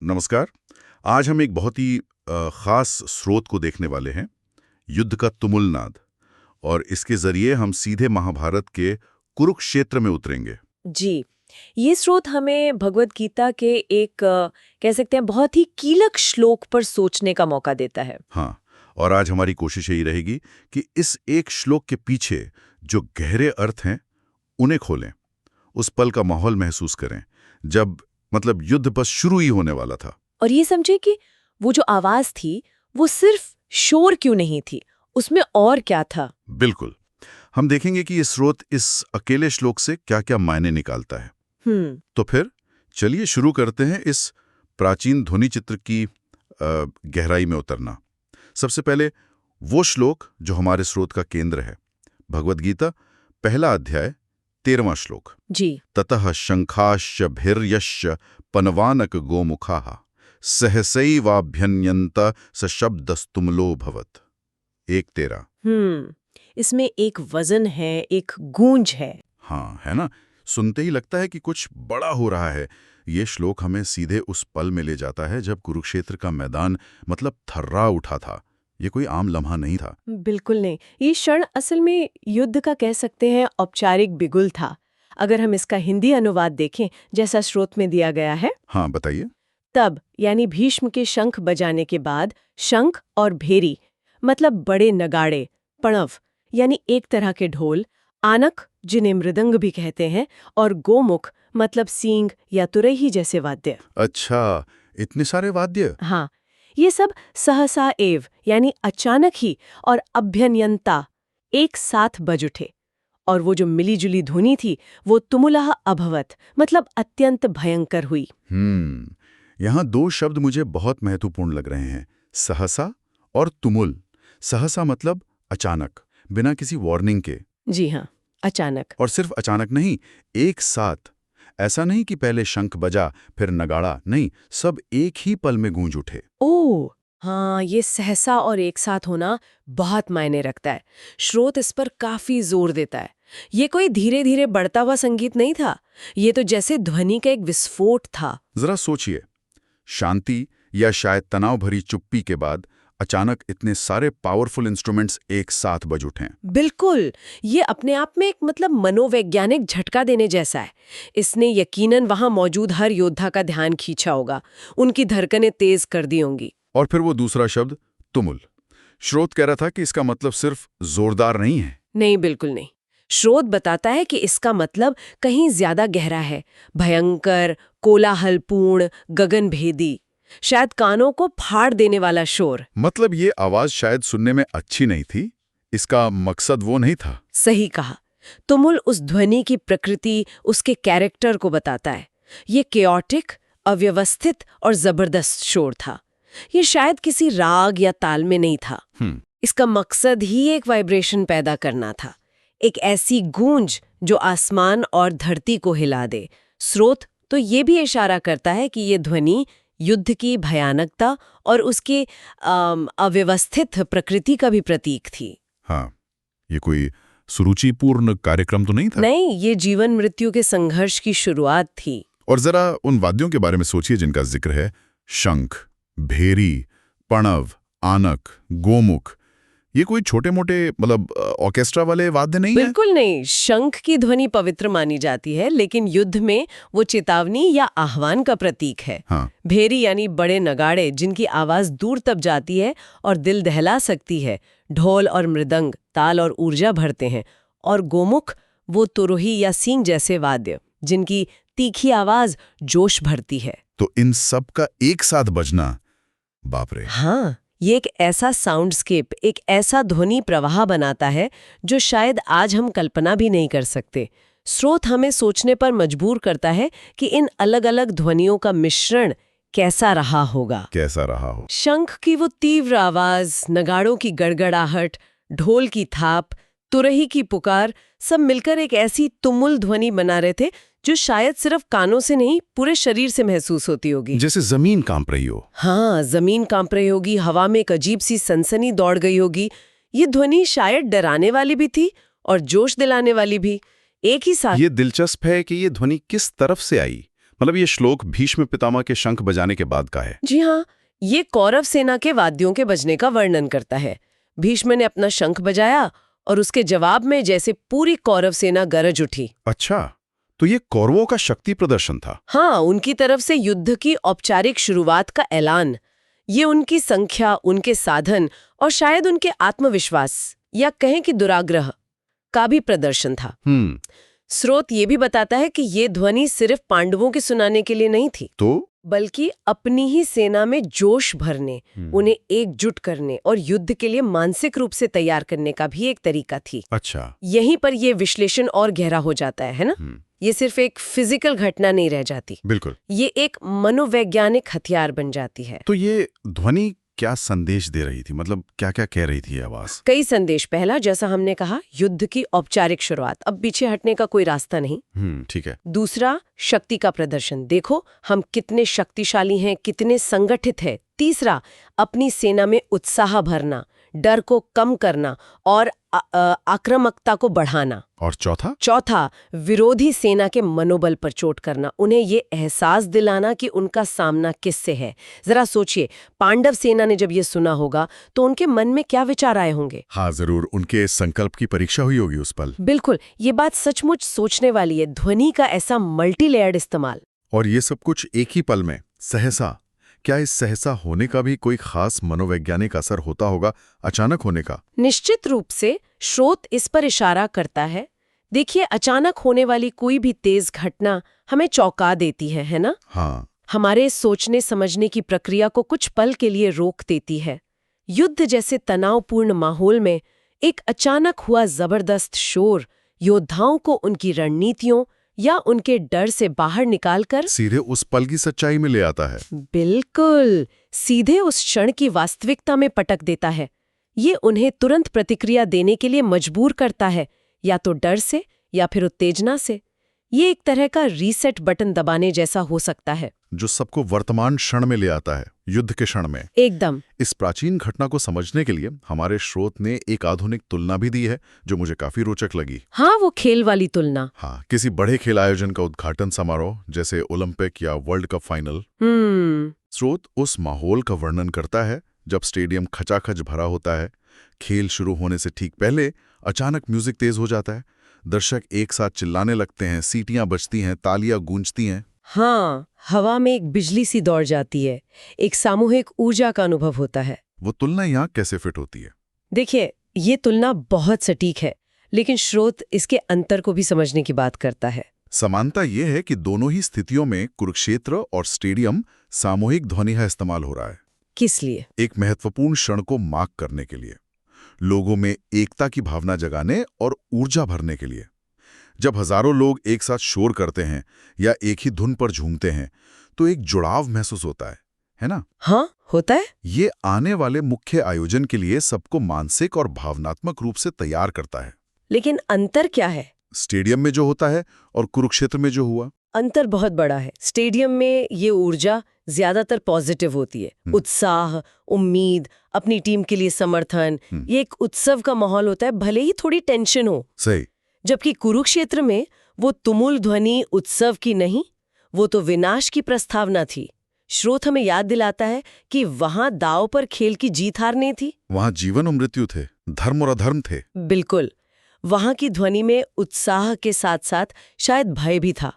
नमस्कार। आज हम एक बहुत ही खास स्रोत को देखने वाले हैं, युद्ध का तुमुल नाद। और इसके जरिए हम सीधे महाभारत के कुरुक्षेत्र में उतरेंगे। जी, ये स्रोत हमें भगवद गीता के एक कह सकते हैं बहुत ही कीलक श्लोक पर सोचने का मौका देता है। हाँ, और आज हमारी कोशिश यही रहेगी कि इस एक श्लोक के पीछे जो गहरे अर्थ हैं उन्हें खोलें, उस पल का माहौल महसूस करें जब युद्ध बस शुरू ही होने वाला था। और ये समझे कि वो जो आवाज थी वो सिर्फ शोर क्यों नहीं थी, उसमें और क्या था। बिल्कुल। हम देखेंगे कि ये स्रोत इस अकेले श्लोक से क्या क्या मायने निकालता है। तो फिर चलिए शुरू करते हैं इस प्राचीन ध्वनि चित्र की गहराई में उतरना। सबसे पहले वो श्लोक जो हमारे स्रोत का केंद्र है, भगवद गीता पहला अध्याय 13वां श्लोक। जी। ततः शंखाश्च भैर्यश्च पनवानक गोमुखाः सहसैवाभ्यन्यन्त सशब्दस्तुमलो भवत्। 1:13। इसमें एक वजन है, एक गूंज है। हाँ, है ना। सुनते ही लगता है कि कुछ बड़ा हो रहा है। ये श्लोक हमें सीधे उस पल में ले जाता है जब कुरुक्षेत्र का मैदान थर्रा उठा था। ये कोई आम लम्हा नहीं था। बिल्कुल नहीं, ये क्षण असल में युद्ध का कह सकते हैं औपचारिक बिगुल था। अगर हम इसका हिंदी अनुवाद देखें जैसा स्रोत में दिया गया है, हाँ, बताइए। तब यानी भीष्म के शंख बजाने के बाद शंख और भेरी मतलब बड़े नगाड़े, पणव यानी एक तरह के ढोल, आनक जिन्हें मृदंग भी कहते हैं, और गोमुख मतलब सींग या तुरही जैसे वाद्य। अच्छा, इतने सारे वाद्य। हाँ, ये सब सहसा एव यानी अचानक ही और अभ्यन्यंता एक साथ बज उठे। और वो जो मिलीजुली ध्वनि थी वो तुमुलः अभवत मतलब अत्यंत भयंकर हुई। यहाँ दो शब्द मुझे बहुत महत्वपूर्ण लग रहे हैं, सहसा और तुमुल। सहसा मतलब अचानक, बिना किसी वार्निंग के। जी हाँ, अचानक। और सिर्फ अचानक नहीं, एक साथ। ऐसा नहीं कि पहले शंख बजा फिर नगाड़ा, नहीं, सब एक ही पल में गूंज उठे। ओह हाँ, ये सहसा और एक साथ होना बहुत मायने रखता है। स्रोत इस पर काफी जोर देता है। ये कोई धीरे धीरे बढ़ता हुआ संगीत नहीं था, ये तो जैसे ध्वनि का एक विस्फोट था। जरा सोचिए, शांति या शायद तनाव भरी चुप्पी के बाद अचानक इतने सारे पावरफुल इंस्ट्रूमेंट्स एक साथ बज उठें। बिल्कुल, ये अपने आप में एक मनोवैज्ञानिक झटका देने जैसा है। इसने यकीनन वहां मौजूद हर योद्धा का ध्यान खींचा होगा, उनकी धड़कनें तेज कर दी होंगी। और फिर वो दूसरा शब्द तुमुल। स्रोत कह रहा था कि इसका मतलब सिर्फ जोरदार नहीं है। नहीं, बिल्कुल नहीं। स्रोत बताता है कि इसका मतलब कहीं ज्यादा गहरा है, भयंकर, कोलाहलपूर्ण, गगनभेदी, शायद कानों को फाड़ देने वाला शोर। ये आवाज शायद सुनने में अच्छी नहीं थी, इसका मकसद वो नहीं था। सही कहा। तुमुल उस ध्वनि की प्रकृति, उसके कैरेक्टर को बताता है। ये केओटिक, अव्यवस्थित और जबरदस्त शोर था। ये शायद किसी राग या ताल में नहीं था। इसका मकसद ही एक वाइब्रेशन पैदा करना था, एक ऐसी गूंज जो आसमान और धरती को हिला दे। स्रोत तो ये भी इशारा करता है कि ये ध्वनि युद्ध की भयानकता और उसके अव्यवस्थित प्रकृति का भी प्रतीक थी। हाँ, ये कोई सुरुचिपूर्ण कार्यक्रम तो नहीं था। नहीं, ये जीवन मृत्यु के संघर्ष की शुरुआत थी। और जरा उन वाद्यों के बारे में सोचिए जिनका जिक्र है, शंख, भेरी, पणव, आनक, गोमुख। ये कोई छोटे मोटे ऑर्केस्ट्रा वाले वाद्य नहीं है। बिल्कुल नहीं। शंख की ध्वनि पवित्र मानी जाती है, लेकिन युद्ध में वो चेतावनी या आह्वान का प्रतीक है। हाँ। भेरी यानी बड़े नगाड़े जिनकी आवाज दूर तक जाती है और दिल दहला सकती है। ढोल और मृदंग ताल और ऊर्जा भरते हैं। और गोमुख वो तुरही या सींग जैसे वाद्य जिनकी तीखी आवाज जोश भरती है। तो इन सब का एक साथ बजना, बाप रे। हाँ, ये एक ऐसा साउंडस्केप, एक ऐसा ध्वनि प्रवाह बनाता है जो शायद आज हम कल्पना भी नहीं कर सकते। स्रोत हमें सोचने पर मजबूर करता है कि इन अलग अलग ध्वनियों का मिश्रण कैसा रहा होगा। कैसा रहा हो। शंख की वो तीव्र आवाज, नगाड़ों की गड़गड़ाहट, ढोल की थाप, तुरही की पुकार, सब मिलकर एक ऐसी तुमुल ध्वनि बना रहे थे जो शायद सिर्फ कानों से नहीं पूरे शरीर से महसूस होती होगी। जैसे जमीन कांप रही हो। हाँ, जमीन कांप रही होगी, हवा में एक अजीब सी सनसनी दौड़ गई होगी। ये ध्वनि शायद डराने वाली भी थी और जोश दिलाने वाली भी, एक ही साथ। ये दिलचस्प है कि ये ध्वनि किस तरफ से आई। मतलब ये श्लोक भीष्म पितामह के शंख बजाने के बाद का है। जी हाँ, ये कौरव सेना के वाद्यों के बजने का वर्णन करता है। भीष्म ने अपना शंख बजाया और उसके जवाब में जैसे पूरी कौरव सेना गरज उठी। अच्छा, तो ये कौरवों का शक्ति प्रदर्शन था। हाँ, उनकी तरफ से युद्ध की औपचारिक शुरुआत का ऐलान। ये उनकी संख्या, उनके साधन और शायद उनके आत्मविश्वास या कहें कि दुराग्रह का भी प्रदर्शन था। स्रोत ये भी बताता है कि ये ध्वनि सिर्फ पांडवों के सुनाने के लिए नहीं थी, तो बल्कि अपनी ही सेना में जोश भरने, उन्हें एकजुट करने और युद्ध के लिए मानसिक रूप से तैयार करने का भी एक तरीका थी। अच्छा, यहीं पर ये विश्लेषण और गहरा हो जाता है ना? ये सिर्फ एक फिजिकल घटना नहीं रह जाती, बिल्कुल, ये एक मनोवैज्ञानिक हथियार बन जाती है। तो ये ध्वनि क्या संदेश दे रही थी? मतलब क्या क्या कह रही थी ये आवाज? कई संदेश। पहला, जैसा हमने कहा, युद्ध की औपचारिक शुरुआत, अब पीछे हटने का कोई रास्ता नहीं। ठीक है। दूसरा, शक्ति का प्रदर्शन, देखो हम कितने शक्तिशाली हैं, कितने संगठित हैं। तीसरा, अपनी सेना में उत्साह भरना, डर को कम करना और आक्रामकता को बढ़ाना। और चौथा, विरोधी सेना के मनोबल पर चोट करना, उन्हें ये एहसास दिलाना कि उनका सामना किससे है। जरा सोचिए, पांडव सेना ने जब ये सुना होगा तो उनके मन में क्या विचार आए होंगे? हाँ, जरूर उनके संकल्प की परीक्षा हुई होगी उस पल। बिल्कुल, ये बात सचमुच सोचने वाली है, ध्वनि का ऐसा मल्टी लेयर्ड इस्तेमाल। और ये सब कुछ एक ही पल में, सहसा। क्या इस सहसा होने का भी कोई खास मनोवैज्ञानिक असर होता होगा, अचानक होने का? निश्चित रूप से स्रोत इस पर इशारा करता है। देखिए, अचानक होने वाली कोई भी तेज घटना हमें चौंका देती है ना? हाँ, हमारे सोचने समझने की प्रक्रिया को कुछ पल के लिए रोक देती है। युद्ध जैसे तनावपूर्ण माहौल में एक अचानक हुआ जबरदस्त शोर योद्धाओं को उनकी रणनीतियों या उनके डर से बाहर निकालकर सीधे उस पल की सच्चाई में ले आता है। बिल्कुल, सीधे उस क्षण की वास्तविकता में पटक देता है। ये उन्हें तुरंत प्रतिक्रिया देने के लिए मजबूर करता है, या तो डर से या फिर उत्तेजना से। ये एक तरह का रीसेट बटन दबाने जैसा हो सकता है, जो सबको वर्तमान क्षण में ले आता है, युद्ध के क्षण में। एकदम। इस प्राचीन घटना को समझने के लिए हमारे स्रोत ने एक आधुनिक तुलना भी दी है, जो मुझे काफी रोचक लगी। हाँ, वो खेल वाली तुलना। हाँ, किसी बड़े खेल आयोजन का उद्घाटन समारोह, जैसे ओलंपिक या वर्ल्ड कप फाइनल। स्रोत उस माहौल का वर्णन करता है जब स्टेडियम खचाखच भरा होता है। खेल शुरू होने से ठीक पहले अचानक म्यूजिक तेज हो जाता है, दर्शक एक साथ चिल्लाने लगते हैं, सीटियां बजती हैं, तालियां गूंजती हैं। हाँ, हवा में एक बिजली सी दौड़ जाती है, एक सामूहिक ऊर्जा का अनुभव होता है। वो तुलना यहाँ कैसे फिट होती है? देखिए, ये तुलना बहुत सटीक है, लेकिन स्रोत इसके अंतर को भी समझने की बात करता है। समानता ये है कि दोनों ही स्थितियों में कुरुक्षेत्र और स्टेडियम सामूहिक ध्वनि का इस्तेमाल हो रहा है। किस लिए? एक महत्वपूर्ण क्षण को मार्क करने के लिए, लोगों में एकता की भावना जगाने और ऊर्जा भरने के लिए। जब हजारों लोग एक साथ शोर करते हैं या एक ही धुन पर झूमते हैं, तो एक जुड़ाव महसूस होता है ना? हाँ, होता है। ये आने वाले मुख्य आयोजन के लिए सबको मानसिक और भावनात्मक रूप से तैयार करता है। लेकिन अंतर क्या है? स्टेडियम में जो होता है और कुरुक्षेत्र में जो हुआ, अंतर बहुत बड़ा है। स्टेडियम में ये ऊर्जा ज्यादातर पॉजिटिव होती है, उत्साह, उम्मीद, अपनी टीम के लिए समर्थन। ये एक उत्सव का माहौल होता है, भले ही थोड़ी टेंशन हो। सही। जबकि कुरुक्षेत्र में वो तुमुल ध्वनि उत्सव की नहीं, वो तो विनाश की प्रस्तावना थी। स्रोत हमें याद दिलाता है कि वहां दांव पर खेल की जीत हार नहीं थी, वहां जीवन और मृत्यु थे, धर्म और अधर्म थे। बिल्कुल। वहां की ध्वनि में उत्साह के साथ साथ शायद भय भी था,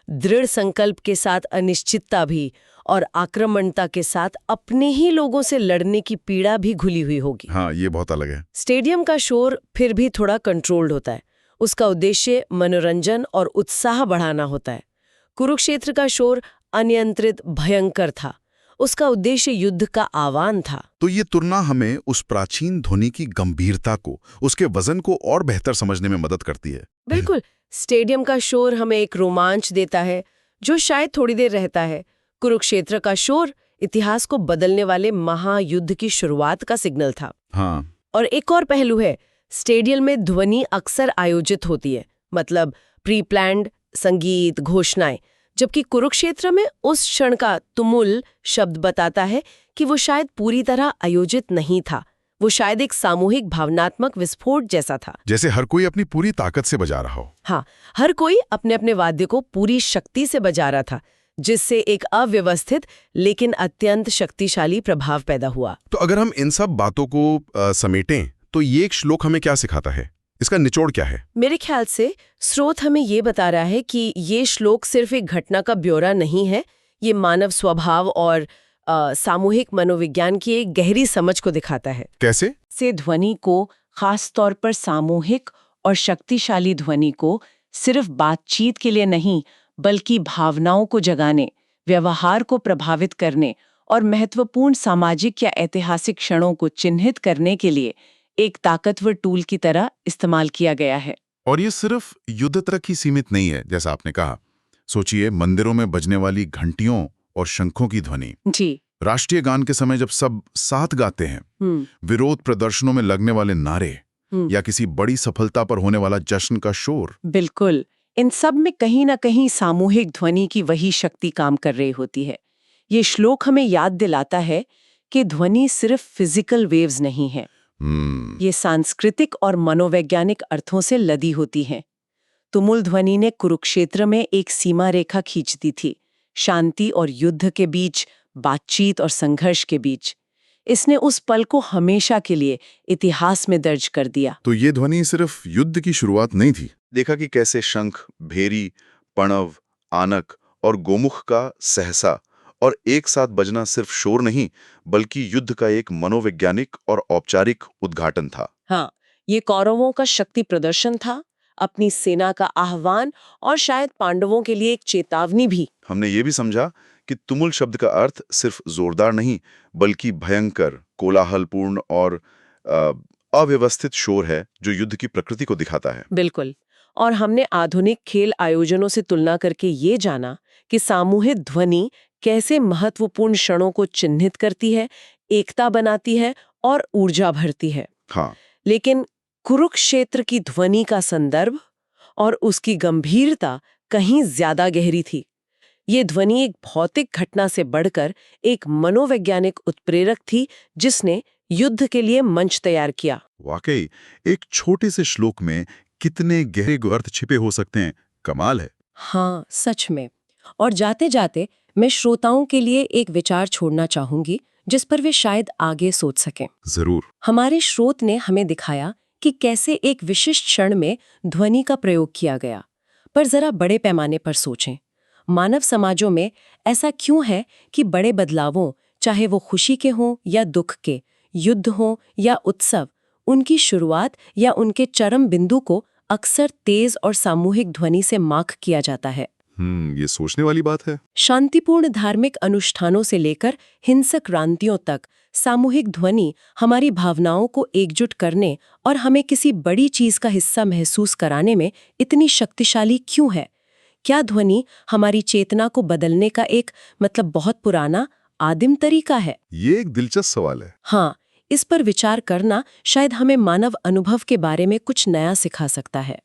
दृढ़ संकल्प के साथ अनिश्चितता भी, और आक्रामकता के साथ अपने ही लोगों से लड़ने की पीड़ा भी घुली हुई होगी। हाँ, ये बहुत अलग है। स्टेडियम का शोर फिर भी थोड़ा कंट्रोल्ड होता है, उसका उद्देश्य मनोरंजन और उत्साह बढ़ाना होता है। कुरुक्षेत्र का शोर अनियंत्रित, भयंकर था, उसका उद्देश्य युद्ध का आह्वान था। तो ये तुलना हमें उस प्राचीन ध्वनि की गंभीरता को, उसके वजन को और बेहतर समझने में मदद करती है। बिल्कुल। स्टेडियम का शोर हमें एक रोमांच देता है जो शायद थोड़ी देर रहता है। कुरुक्षेत्र का शोर इतिहास को बदलने वाले महायुद्ध की शुरुआत का सिग्नल था। हाँ। और एक और पहलू है, स्टेडियम में ध्वनि अक्सर आयोजित होती है, मतलब प्री प्लान्ड संगीत, घोषणाएं, जबकि कुरुक्षेत्र में उस क्षण का तुमुल शब्द बताता है कि वो शायद पूरी तरह आयोजित नहीं था, वो शायद एक सामूहिक भावनात्मक विस्फोट जैसा था। जैसे हर कोई अपनी पूरी ताकत से बजा रहा हो। हाँ, हर कोई अपने अपने वाद्य को पूरी शक्ति से बजा रहा था, जिससे एक अव्यवस्थित लेकिन अत्यंत शक्तिशाली प्रभाव पैदा हुआ। तो अगर हम इन सब बातों को समेटें तो ये एक श्लोक हमें क्या सिखाता है? इसका निचोड़ क्या है? मेरे ख्याल से स्रोत हमें ये बता रहा है कि ये श्लोक सिर्फ एक घटना का ब्यौरा नहीं है, ये मानव स्वभाव और सामूहिक मनोविज्ञान की एक गहरी समझ को दिखाता है। कैसे? से ध्वनि को, खास तौर पर सामूहिक और शक्तिशाली ध्वनि को, सिर्फ बातचीत के लिए नहीं बल्कि भावनाओं को जगाने, व्यवहार को प्रभावित करने और महत्वपूर्ण सामाजिक या ऐतिहासिक क्षणों को चिन्हित करने के लिए एक ताकतवर टूल की तरह इस्तेमाल किया गया है। और ये सिर्फ युद्ध तक ही सीमित नहीं है, जैसा आपने कहा। सोचिए, मंदिरों में बजने वाली घंटियों और शंखों की ध्वनि, जी, राष्ट्रीय गान के समय जब सब साथ गाते हैं, विरोध प्रदर्शनों में लगने वाले नारे या किसी बड़ी सफलता पर होने वाला जश्न का शोर। बिल्कुल, इन सब में कहीं ना कहीं सामूहिक ध्वनि की वही शक्ति काम कर रही होती है। ये श्लोक हमें याद दिलाता है कि ध्वनि सिर्फ फिजिकल वेव्स नहीं है, ये सांस्कृतिक और मनोवैज्ञानिक अर्थों से लदी होती हैं। तुमुल ध्वनि ने कुरुक्षेत्र में एक सीमा रेखा खींच दी थी, शांति और युद्ध के बीच, बातचीत और संघर्ष के बीच। इसने उस पल को हमेशा के लिए इतिहास में दर्ज कर दिया। तो ये ध्वनि सिर्फ युद्ध की शुरुआत नहीं थी। देखा कि कैसे शंख, भेरी, पणव, आनक और गोमुख का सहसा और एक साथ बजना सिर्फ शोर नहीं बल्कि युद्ध का एक मनोवैज्ञानिक और औपचारिक उद्घाटन था। हाँ, ये कौरवों का शक्ति प्रदर्शन था, अपनी सेना का आह्वान और शायद पांडवों के लिए एक चेतावनी भी। हमने ये भी समझा कि तुमुल शब्द का अर्थ सिर्फ जोरदार नहीं बल्कि भयंकर, कोलाहलपूर्ण और अव्यवस्थित शोर है जो युद्ध की प्रकृति को दिखाता है। बिल्कुल। और हमने आधुनिक खेल आयोजनों से तुलना करके ये जाना कि सामूहिक ध्वनि कैसे महत्वपूर्ण क्षणों को चिन्हित करती है, एकता बनाती है और ऊर्जा भरती है। हाँ। लेकिन कुरुक्षेत्र की ध्वनि का संदर्भ और उसकी गंभीरता कहीं ज्यादा गहरी थी। ये ध्वनि एक भौतिक घटना से बढ़कर एक मनोवैज्ञानिक उत्प्रेरक थी जिसने युद्ध के लिए मंच तैयार किया। वाकई एक छोटे से श्लोक में कितने गहरे अर्थ छिपे हो सकते हैं, कमाल है। हाँ, सच में। और जाते जाते मैं श्रोताओं के लिए एक विचार छोड़ना चाहूंगी जिस पर वे शायद आगे सोच सकें। जरूर। हमारे स्रोत ने हमें दिखाया कि कैसे एक विशिष्ट क्षण में ध्वनि का प्रयोग किया गया, पर जरा बड़े पैमाने पर सोचें। मानव समाजों में ऐसा क्यों है कि बड़े बदलावों, चाहे वो खुशी के हों या दुख के, युद्ध हों या उत्सव, उनकी शुरुआत या उनके चरम बिंदु को अक्सर तेज और सामूहिक ध्वनि से मार्क किया जाता है। ये सोचने वाली बात है। शांतिपूर्ण धार्मिक अनुष्ठानों से लेकर हिंसक क्रांतियों तक सामूहिक ध्वनि हमारी भावनाओं को एकजुट करने और हमें किसी बड़ी चीज का हिस्सा महसूस कराने में इतनी शक्तिशाली क्यों है? क्या ध्वनि हमारी चेतना को बदलने का एक बहुत पुराना आदिम तरीका है? ये एक दिलचस्प सवाल है। हाँ, इस पर विचार करना शायद हमें मानव अनुभव के बारे में कुछ नया सिखा सकता है।